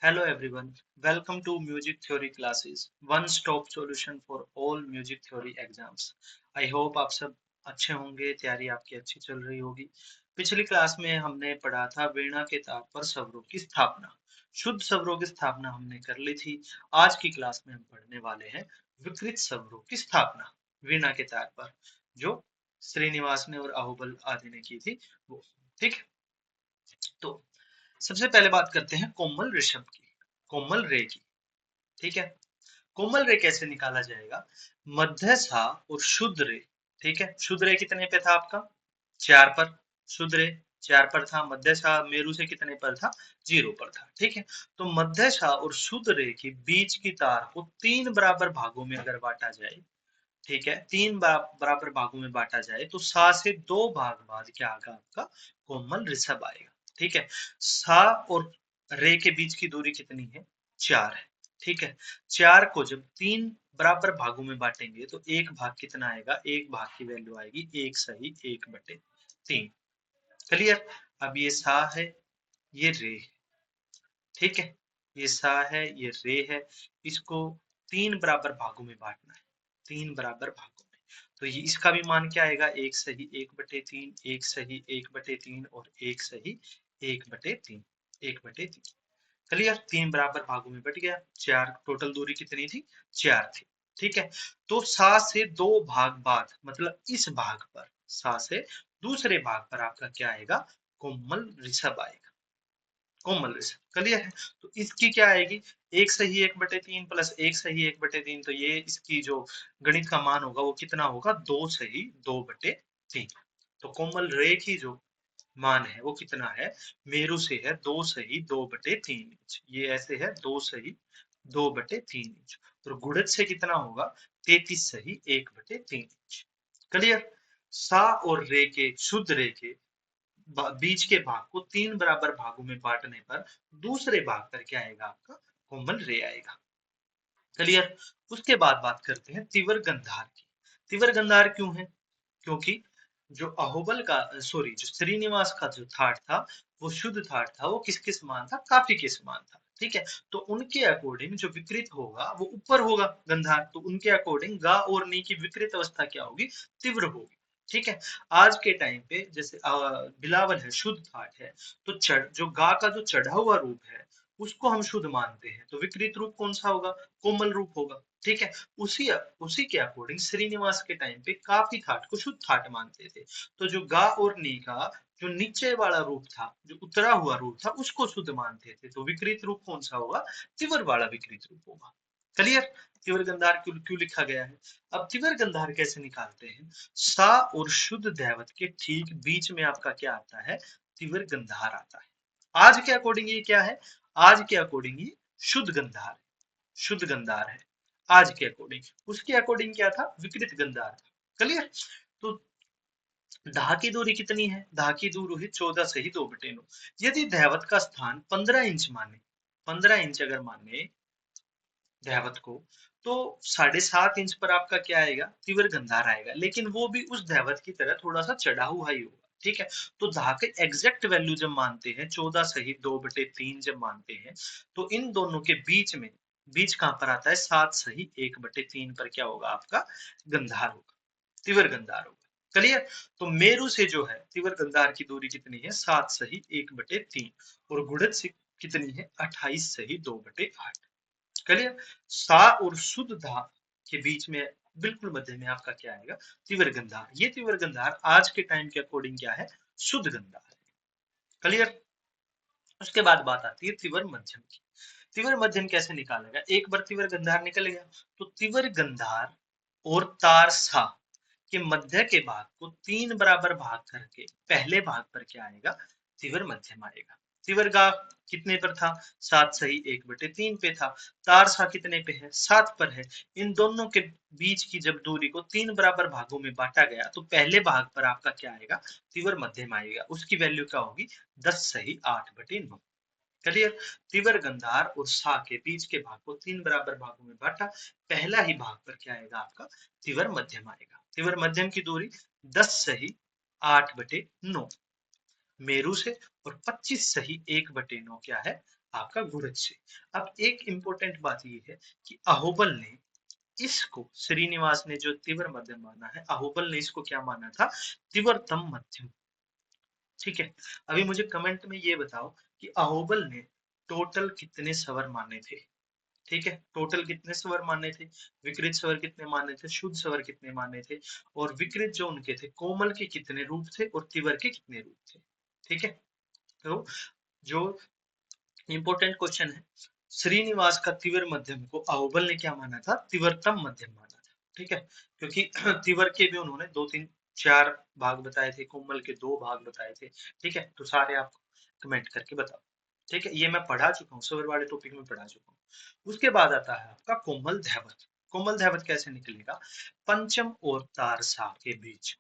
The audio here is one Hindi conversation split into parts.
Hello everyone, welcome to Music Theory Classes, one stop solution for all music theory exams. I hope आप सब अच्छे होंगे, तैयारी आपकी अच्छी चल रही होगी। पिछली क्लास में हमने पढ़ा था वीणा के तार पर स्वरों की स्थापना। शुद्ध स्वरों की स्थापना हमने कर ली थी। आज की क्लास में हम पढ़ने वाले हैं विकृत स्वरों की स्थापना वीणा के तार पर, जो श्रीनिवास ने और आहुबल आदि ने की थी वो। ठीक है, तो सबसे पहले बात करते हैं कोमल ऋषभ की, कोमल रे की। ठीक है, कोमल रे कैसे निकाला जाएगा? मध्य सा और शुद्ध रे। ठीक है, शुद्ध रे कितने पे था आपका? 4 पर। शुद्ध रे 4 पर था। मध्य सा मेरु से कितने पर था? 0 पर था। ठीक है, तो मध्य सा और शुद्ध रे के बीच की तार को 3 बराबर भागों में अगर बांटा जाए, ठीक है, 3 बराबर भागों में बांटा जाए तो सा से 2 भाग बाद क्या आएगा? आपका कोमल ऋषभ आएगा। ठीक है, सा और रे के बीच की दूरी कितनी है? 4 है। ठीक है, 4 को जब 3 बराबर भागों में बांटेंगे तो एक भाग कितना आएगा? एक भाग की वैल्यू आएगी 1 सही 1/3। क्लियर? अब ये सा है, ये रे है। ठीक है, ये सा है, ये रे है। इसको 3 बराबर भागों में बांटना है, 3 बराबर भागों में। तो ये इसका भी मान क्या आएगा? 1 सही 1/3, 1 सही 1/3 और 1 सही 1/3, 1/3। क्लियर? 3 बराबर भागों में बट गया। 4 टोटल दूरी कितनी थी? 4 थी। ठीक है, तो सा से 2 भाग बाद, मतलब इस भाग पर, सा से दूसरे भाग पर आपका क्या आएगा? कोमल ऋषभ आएगा। कोमल ऋषभ। क्लियर है? तो इसकी क्या आएगी? 1 सही 1/3 प्लस 1 सही 1/3, तो ये इसकी जो गणित का मान होगा वो कितना होगा? 2 सही 2/3। तो कोमल रे की जो मान है वो कितना है? मेरु से है 2 सही 2/3 इंच। ये ऐसे है 2 सही 2/3 इंच। तो गुणज से कितना होगा? 33 सही 1/3 इंच। क्लियर? सा और रे के, शुद्ध रे के बीच के भाग को 3 बराबर भागों में बांटने पर दूसरे भाग पर क्या आएगा? आपका कोमल रे आएगा। क्लियर? उसके बाद बात करते हैं तीव्र गंधार की। तीव्र गंधार क्यों है? क्योंकि जो अहोबल का, सॉरी, जो श्रीनिवास का जो थाट था वो शुद्ध थाट था, वो किसके समान था? काफी के समान था। ठीक है, तो उनके अकॉर्डिंग जो विकृत होगा वो ऊपर होगा गंधार, तो उनके अकॉर्डिंग गा और नी की विकृत अवस्था क्या होगी? तीव्र होगी। ठीक है, आज के टाइम पे जैसे बिलावल है, शुद्ध थाट है, तो जो गा का जो चढ़ा हुआ रूप है उसको हम शुद्ध मानते हैं, तो विकृत रूप कौन सा होगा? कोमल रूप होगा। ठीक है, उसी उसी के अकॉर्डिंग श्रीनिवास के टाइम पे काफी थाट को शुद्ध थाट मानते थे। तो जो गा और नी का जो नीचे वाला रूप था, जो उतरा हुआ रूप था, उसको शुद्ध मानते थे। तो विकृत रूप कौन सा होगा? तिवर वाला विकृत रूप होगा। क्लियर? तिवर गंधार क्यों क्यों लिखा गया है? अब तिवर गंधार कैसे निकालते हैं? सा और शुद्ध दैवत के ठीक बीच में आपका क्या आता है? तिवर गंधार आता है। आज के अकॉर्डिंग ये क्या है? आज के अकॉर्डिंग ये शुद्ध गंधार है, शुद्ध गंधार है आज के अकॉर्डिंग। उसके अकॉर्डिंग क्या था? विकृत गंधार था। क्लियर? तो दाह की दूरी कितनी है? दाह की दूरी है 14 सही 2/9। यदि दैवत का स्थान 15 इंच माने, 15 इंच अगर माने दैवत को, तो 7.5 इंच पर आपका क्या आएगा? तीव्र गंधार आएगा, लेकिन वो भी उस दैवत की तरह थोड़ा सा चढ़ा हुआ ही होगा। ठीक है, तो दाह के एग्जैक्ट वैल्यू जब मानते हैं 14 सही 2/3 जब मानते हैं, तो इन दोनों के बीच में, बीच कहां पर आता है? 7 सही 1/3 पर क्या होगा? आपका गंधार होगा, तीव्र गंधार होगा। क्लियर? तो मेरु से जो है तीव्र गंधार की दूरी कितनी है? 7 सही 1/3 और गुणज से कितनी है? 28 सही 2/8। क्लियर? सा और शुद्ध धा के बीच में बिल्कुल मध्य में आपका क्या आएगा? तीव्र गंधार। ये तीव्र गंधार आज के टाइम के अकॉर्डिंग क्या है? शुद्ध गंधार। क्लियर? उसके बाद बात आती है तीव्र मध्यम की। तीव्र मध्यम कैसे निकालेगा? एक बार तीव्र गंधार निकल गया तो तीव्र गंधार और तार सा के मध्य के भाग को 3 बराबर भाग करके पहले भाग पर क्या आएगा? तीव्र मध्यम आएगा। तीव्र गा कितने पर था? 7 सही 1/3 पे था। तार सा कितने पे है? 7 पर है। इन दोनों के बीच की जब दूरी को 3 बराबर भागों में बांटा गया तो पहले भाग पर आपका क्या आएगा? तीव्र मध्यम आएगा। उसकी वैल्यू क्या होगी? 10 सही 8/9। क्लियर? तीव्र गंधार और सा के बीच के भाग को 3 बराबर भागों में बांटा, पहला ही भाग पर क्या आएगा? आपका तीव्र मध्यम आएगा। तीव्र मध्यम की दूरी 10 सही 8/9 मेरु से, और 25 सही 1/9 क्या है? आपका गुणज से। अब एक इंपॉर्टेंट बात ये है कि अहोबल ने इसको, श्रीनिवास ने जो तीव्र मध्यम माना है, अहोबल ने इसको क्या माना था, तीव्रतम मध्यम। ठीक है, अभी मुझे कमेंट में ये बताओ कि अहोबल ने टोटल कितने स्वर माने थे। ठीक है, टोटल कितने स्वर माने थे, विकृत स्वर कितने माने थे, शुद्ध स्वर कितने माने थे, और विकृत जो उनके थे, कोमल के कितने रूप थे और तीव्र के कितने रूप थे। ठीक है, तो जो इंपॉर्टेंट क्वेश्चन है, श्रीनिवास का तीव्र मध्यम को अहोबल ने क्या माना था, तीव्रतम मध्यम माना था। ठीक है, क्योंकि तीव्र के भी उन्होंने दो तीन चार भाग बताए थे, कोमल के दो भाग बताए थे। ठीक है, तो सारे आप कमेंट करके बताओ। ठीक है, ये मैं पढ़ा चुका हूँ, स्वर वाले टॉपिक में पढ़ा चुका हूँ। उसके बाद आता है आपका कोमल धैवत। कोमल धैवत कैसे निकलेगा, पंचम और तारसा के बीच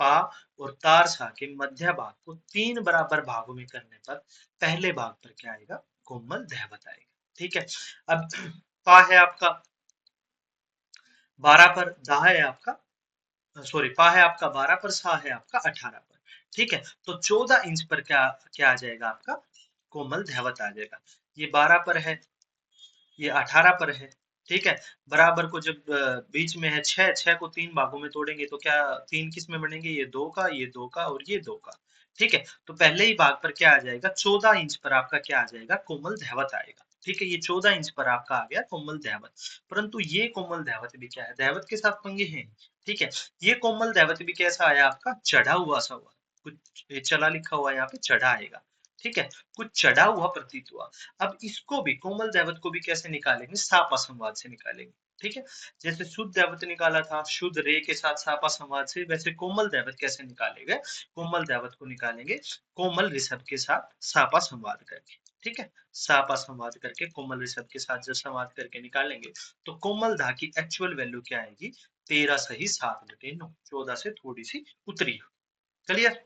पा और तारसा के मध्य भाग को तीन बराबर भागों में करने पर पहले भाग पर क्या आएगा, कोमल धैवत आएगा। ठीक है, अब पा है आपका 12 पर, दा है आपका, सॉरी, पा है आपका 12 पर, सा है आपका 18 पर। ठीक है, तो 14 इंच पर क्या क्या आ जाएगा आपका, कोमल धैवत आ जाएगा। ये 12 पर है, ये 18 पर है। ठीक है, बराबर को जब बीच में है छह, छह को तीन भागों में तोड़ेंगे तो क्या तीन किस में बनेंगे, ये दो का, ये दो का और ये दो का। ठीक है, तो पहले ही भाग पर क्या आ जाएगा, 14 इंच पर आपका क्या आ जाएगा, कोमल धैवत आएगा। ठीक है, ये 14 इंच पर आपका आ गया कोमल धैवत। परंतु ये कोमल धैवत भी क्या है, धैवत के साथ पंगे हैं। ठीक है, ये कोमल धैवत भी कैसा आया आपका, चढ़ा हुआ सा हुआ, कुछ ये चला लिखा हुआ है यहाँ पे, चढ़ा आएगा। ठीक है, कुछ चढ़ा हुआ प्रतीत हुआ। अब इसको भी, कोमल दैवत को भी कैसे निकालेंगे, सापा संवाद से निकालेंगे। ठीक है, जैसे शुद्ध दैवत निकाला था शुद्ध रे के साथ सापा संवाद से, वैसे कोमल दैवत कैसे निकालेंगे, कोमल दैवत को निकालेंगे कोमल ऋषभ के साथ सापा संवाद करके। ठीक है, सापा संवाद करके कोमल ऋषभ के साथ जब संवाद करके निकालेंगे तो कोमल धा की एक्चुअल वैल्यू क्या आएगी, 13 सही 7/9, 14 से थोड़ी सी उतरी। क्लियर,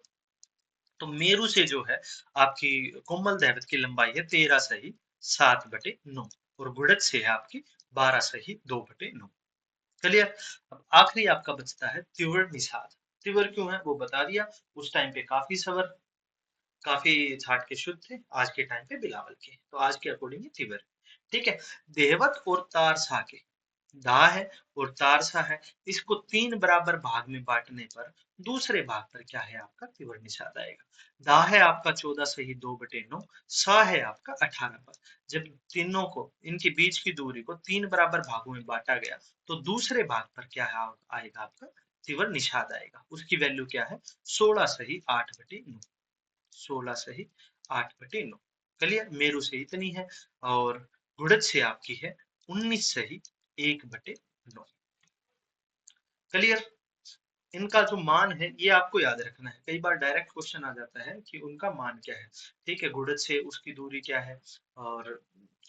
तो मेरु से जो है आपकी कोमल दैवत की लंबाई है 13 सही 7/9 और गुड़ज से है आपकी 12 सही 2/9। क्लियर, अब आखिरी आपका बचता है तीव्र निषाद। तीव्र क्यों है वो बता दिया, उस टाइम पे काफी सवर, काफी छाट के शुद्ध थे, आज के टाइम पे बिलावल के, तो आज के अकॉर्डिंग तीव्र। ठीक है, देवत और तारसा के, दा है और तारसा है, इसको तीन बराबर भाग में बांटने पर दूसरे भाग पर क्या है आपका, तीव्र निषाद आएगा। दा है आपका 14 सही 2/9, सा है आपका 18 पर। जब तीनों को, इनके बीच की दूरी को तीन बराबर भागों में बांटा गया तो दूसरे भाग पर क्या है आएगा आपका, तीव्र निषाद आएगा। उसकी वैल्यू क्या है, 16 सही 8/9, 16 सही 8/9। क्लियर, मेरु से इतनी है और गुड़ज से आपकी है 19 सही 1/9। क्लियर, इनका जो मान है ये आपको याद रखना है, कई बार डायरेक्ट क्वेश्चन आ जाता है कि उनका मान क्या है। ठीक है, गुड़ज से उसकी दूरी क्या है और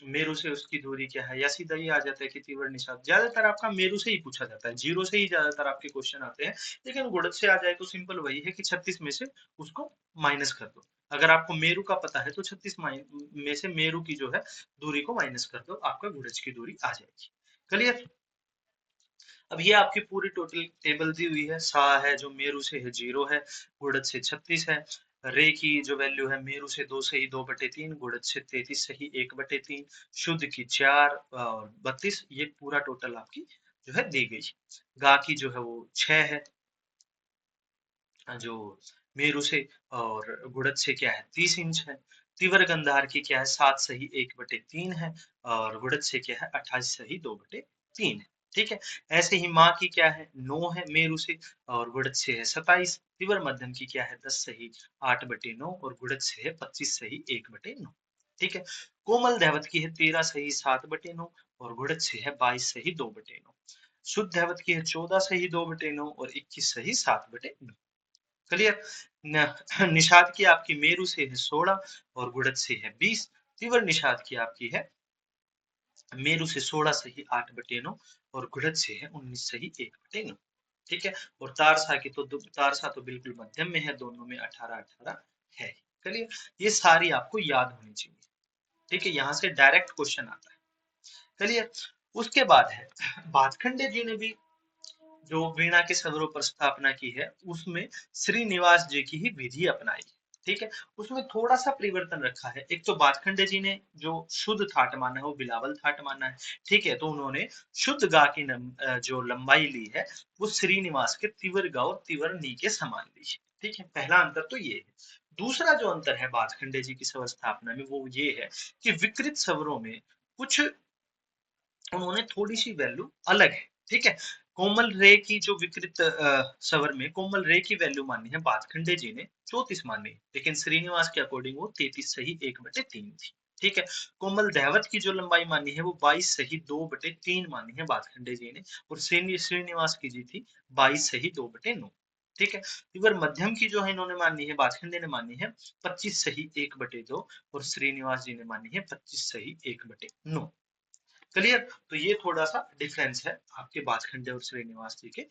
मेरु से उसकी दूरी क्या है, या सीधा ये आ जाता है कि तीव्र निषाद। ज्यादातर आपका मेरु से ही पूछा जाता है, जीरो से ही ज्यादातर आपके क्वेश्चन आते हैं, लेकिन गुड़ज से आ जाए तो सिंपल वही है कि 36 में से उसको माइनस कर दो। अगर आपको मेरु का पता है तो 36 में से मेरु की जो है दूरी को माइनस कर दो, आपका गुड़ज की दूरी आ जाएगी। क्लियर, अब ये आपकी पूरी टोटल टेबल दी हुई है। सा है जो मेरु से है 0 है, गुड़ज से 36 है, रे की जो वैल्यू है मेरु से 2 सही 2/3, गुड़ज से 33 सही 1/3, शुद्ध की 4 और 32, ये पूरा टोटल आपकी जो है दी गई। गा की जो है वो 6 है, जो मेरु से और गुड़ज से क्या है 30 इंच है। तीव्र गंधार की क्या है 7 सही 1/3 है और गुड़ज से क्या है 28 सही 2/3 है। ठीक है, ऐसे ही माँ की क्या है 9 है मेरु से और गुड़ज से है 27। तीव्र मध्यम की क्या है 10 सही 8/9 और गुड़ज से है 25 सही 1/9। ठीक है, कोमल दैवत की है 13 सही 7/9 और गुड़ज से है 22 सही 2/9। शुद्ध दैवत की है 14 सही 2/9 और 21 सही 7/9। क्लियर, निषाद की आपकी मेरु से है 16 और गुड़ज से है 20। तीव्र निषाद की आपकी है मेरु से 16 सही 8/9 और गुड़ज से है 19 सही 1/9। ठीक है, और तारसा की तो तारसा तो बिल्कुल मध्यम में है, दोनों में 18-18 है। चलिए, ये सारी आपको याद होनी चाहिए। ठीक है, यहाँ से डायरेक्ट क्वेश्चन आता है। चलिए, उसके बाद है भातखंडे जी ने भी जो वीणा के सदरों पर स्थापना की है उसमें श्रीनिवास जी की ही विधि अपनाई। ठीक है। उसमें थोड़ा सा परिवर्तन रखा है। एक तो भातखंडे जी ने जो शुद्ध थाट माना है वो बिलावल थाट माना है। ठीक है, तो उन्होंने शुद्ध गा की जो लंबाई ली है वो श्रीनिवास के तिवर गा और तिवर नी के समान ली है। ठीक है, पहला अंतर तो ये है। दूसरा जो अंतर है भातखंडे जी की स्वर स्थापना में वो ये है कि विकृत स्वरों में कुछ उन्होंने थोड़ी सी वैल्यू अलग है। ठीक है, कोमल रे की जो विकृत स्वर में कोमल रे की वैल्यू मानी है भातखंडे जी ने 34 मानी, लेकिन श्रीनिवास के अकॉर्डिंग वो 33 सही 1/3 थी। ठीक है, कोमल दहवत की जो लंबाई मानी है वो 22 सही 2/3 मानी है भातखंडे जी ने, और श्रीनिवास की जी थी 22 सही 2/9। ठीक है, इवर मध्यम की जो है इन्होंने मानी है भातखंडे ने मानी है 25 सही 1/2, और श्रीनिवास जी ने मानी है 25 सही 1/9। क्लियर? तो ये थोड़ा सा डिफरेंस है आपके भातखंडे और श्रीनिवास जी के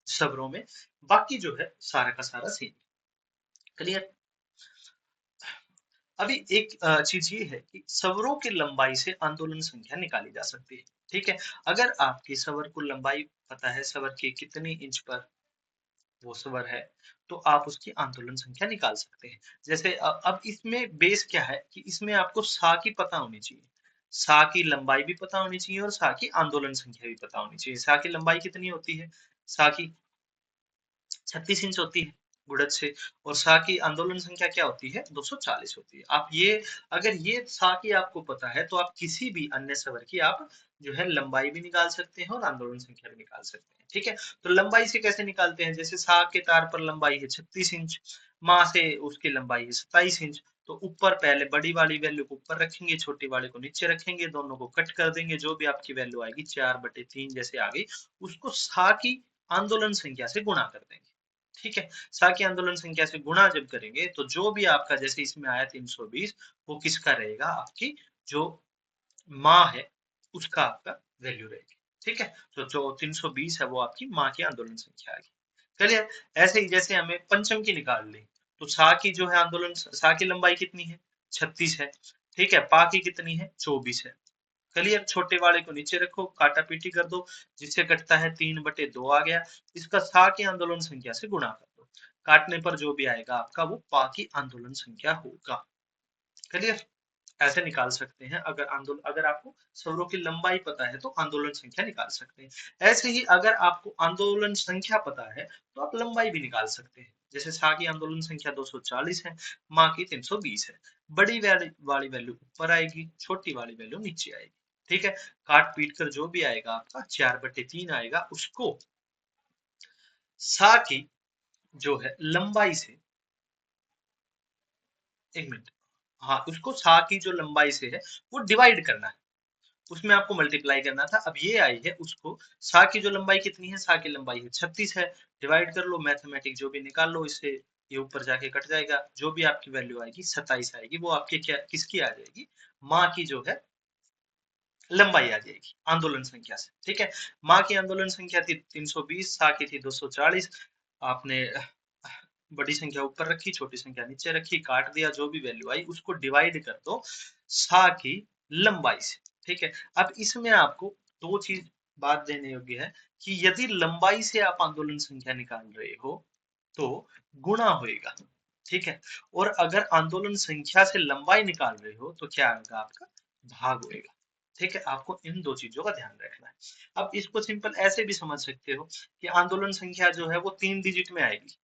स्वरों में। बाकी जो है सारा का सारा सेम। क्लियर? अभी एक चीज ये है कि स्वरों की लंबाई से आंदोलन संख्या निकाली जा सकती है। ठीक है, अगर आपकी स्वर को लंबाई पता है, स्वर के कितनी इंच पर वो स्वर है, तो आप उसकी आंदोलन संख्या निकाल सकते हैं। जैसे अब इसमें बेस क्या है कि इसमें आपको सा की पता होनी चाहिए, सा की लंबाई भी पता होनी चाहिए और सा की आंदोलन संख्या भी पता होनी चाहिए। सा की लंबाई कितनी होती है? सा की 36 इंच होती है गुड़ज से, और सा की आंदोलन संख्या क्या होती है? 240 होती है। आप ये अगर ये सा की आपको पता है तो आप किसी भी अन्य स्वर की आप जो है लंबाई भी निकाल सकते हैं और आंदोलन संख्या भी निकाल सकते हैं। ठीक है, तो लंबाई से कैसे निकालते हैं? जैसे सा के तार पर लंबाई है 36 इंच, माँ से उसकी लंबाई है 27 इंच, तो ऊपर पहले बड़ी वाली वैल्यू को ऊपर रखेंगे, छोटी वाले को नीचे रखेंगे, दोनों को कट कर देंगे, जो भी आपकी वैल्यू आएगी 4/3 जैसे आ गई, उसको सा की आंदोलन संख्या से गुणा कर देंगे। ठीक है, सा की आंदोलन संख्या से गुणा जब करेंगे तो जो भी आपका जैसे इसमें आया 320, वो किसका रहेगा? आपकी जो माँ है उसका आपका वैल्यू रहेगी। ठीक है, तो जो 320 है वो आपकी माँ की आंदोलन संख्या आएगी। चलिए, ऐसे ही जैसे हमें पंचम की निकाल ली, तो सा की जो है आंदोलन सा की लंबाई कितनी है? 36 है। ठीक है, पा की कितनी है? 24 है। क्लियर? छोटे वाले को नीचे रखो, काटा पीटी कर दो, जिससे कटता है 3/2 आ गया। इसका सा की आंदोलन संख्या से गुणा कर दो, काटने पर जो भी आएगा आपका वो पा की आंदोलन संख्या होगा। क्लियर? ऐसे निकाल सकते हैं। अगर आपको स्वरों की लंबाई पता है तो आंदोलन संख्या निकाल सकते हैं। ऐसे ही अगर आपको आंदोलन संख्या पता है तो आप लंबाई भी निकाल सकते हैं। जैसे सा की आंदोलन संख्या 240 है, माँ की 320 है। बड़ी वाली वैल्यू ऊपर आएगी, छोटी वाली वैल्यू नीचे आएगी। ठीक है, काट पीट कर जो भी आएगा आपका 4/3 आएगा, उसको सा की जो है लंबाई से, एक मिनट, हाँ, उसको सा की जो लंबाई से है वो डिवाइड करना है, उसमें आपको मल्टीप्लाई करना था। अब ये आई है, उसको सा की जो लंबाई कितनी है? सा की लंबाई है 36 है, डिवाइड कर लो, मैथमेटिक जो भी निकाल लो, इससे ये ऊपर जाके कट जाएगा, जो भी आपकी वैल्यू आएगी 27 आएगी, वो आपके क्या किसकी आ जाएगी? माँ की जो है लंबाई आ जाएगी आंदोलन संख्या से। ठीक है, माँ की आंदोलन संख्या थी 320, सा की थी 240। आपने बड़ी संख्या ऊपर रखी, छोटी संख्या नीचे रखी, काट दिया, जो भी वैल्यू आई उसको डिवाइड कर दो सा की लंबाई से। ठीक है, अब इसमें आपको दो चीज बात देने योग्य है कि यदि लंबाई से आप आंदोलन संख्या निकाल रहे हो तो गुणा होएगा। ठीक है, और अगर आंदोलन संख्या से लंबाई निकाल रहे हो तो क्या आएगा? आपका भाग होएगा। ठीक है, आपको इन दो चीजों का ध्यान रखना है। अब इसको सिंपल ऐसे भी समझ सकते हो कि आंदोलन संख्या जो है वो 3 डिजिट में आएगी,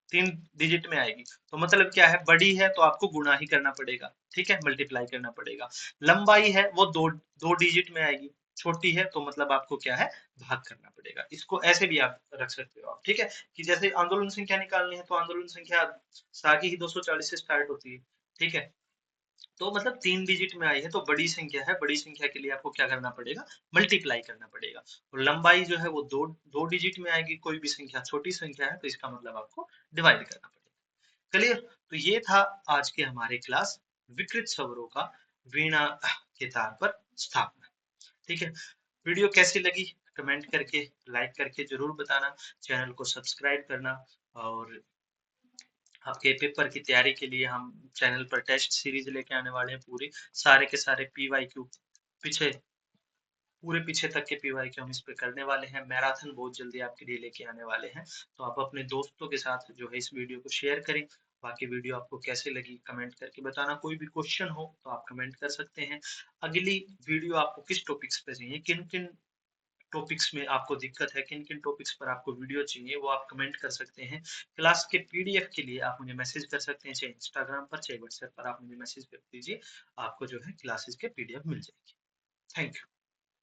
3 डिजिट में आएगी, तो मतलब क्या है? बड़ी है तो आपको गुणा ही करना पड़ेगा। ठीक है, मल्टीप्लाई करना पड़ेगा। लंबाई है वो दो दो डिजिट में आएगी, छोटी है तो मतलब आपको क्या है? भाग करना पड़ेगा। इसको ऐसे भी आप रख सकते हो आप। ठीक है, कि जैसे आंदोलन संख्या निकालनी है तो आंदोलन संख्या सारी ही 240 से स्टार्ट होती है। ठीक है, तो मतलब 3 डिजिट में आई है तो बड़ी संख्या है, बड़ी संख्या के लिए आपको क्या करना पड़ेगा? मल्टीप्लाई करना पड़ेगा। और लंबाई जो है वो दो दो डिजिट में आएगी, कोई भी संख्या छोटी संख्या है तो इसका मतलब आपको डिवाइड करना पड़ेगा। क्लियर? तो ये था आज के हमारे क्लास विकृत स्वरों का वीणा के तार पर स्थापना। ठीक है, वीडियो कैसी लगी कमेंट करके, लाइक करके जरूर बताना, चैनल को सब्सक्राइब करना, और आपके पेपर की तैयारी के लिए हम चैनल पर टेस्ट सीरीज लेके आने वाले हैं, पूरी सारे के सारे PYQ पीछे पूरे पीछे तक के पीवाईक्यू हम इस पे करने वाले हैं। मैराथन बहुत जल्दी आपके लिए लेके आने वाले हैं। तो आप अपने दोस्तों के साथ जो है इस वीडियो को शेयर करें। बाकी वीडियो आपको कैसे लगी कमेंट करके बताना। कोई भी क्वेश्चन हो तो आप कमेंट कर सकते हैं। अगली वीडियो आपको किस टॉपिक्स पे चाहिए, किन-किन टॉपिक्स में आपको दिक्कत है, किन-किन टॉपिक्स पर आपको वीडियो चाहिए, वो आप कमेंट कर सकते हैं। क्लास के पीडीएफ के लिए आप मुझे मैसेज कर सकते हैं, चाहे इंस्टाग्राम पर, चाहे व्हाट्सएप पर आप मुझे मैसेज कर दीजिए। आपको जो है क्लासेस के पीडीएफ मिल जाएगी। Thank you.